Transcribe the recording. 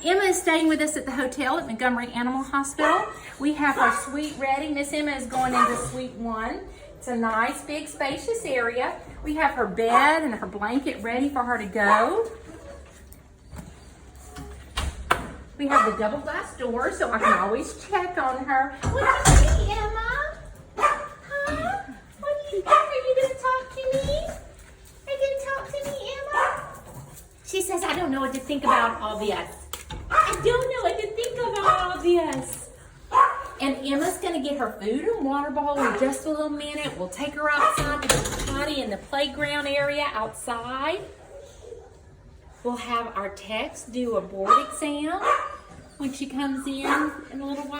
Emma is staying with us at the hotel at Montgomery Animal Hospital. We have our suite ready. Miss Emma is going into suite 1. It's a nice, big, spacious area. We have her bed and her blanket ready for her to go. We have the double glass door so I can always check on her. What do you see, Emma? Huh? What do you think? Are you going to talk to me? Are you going to talk to me, Emma? She says, I don't know what to think about all this. I don't know what to think about all this. And Emma's going to get her food and water bowl in just a little minute. We'll take her outside to the potty in the playground area outside. We'll have our techs do a board exam when she comes in a little while.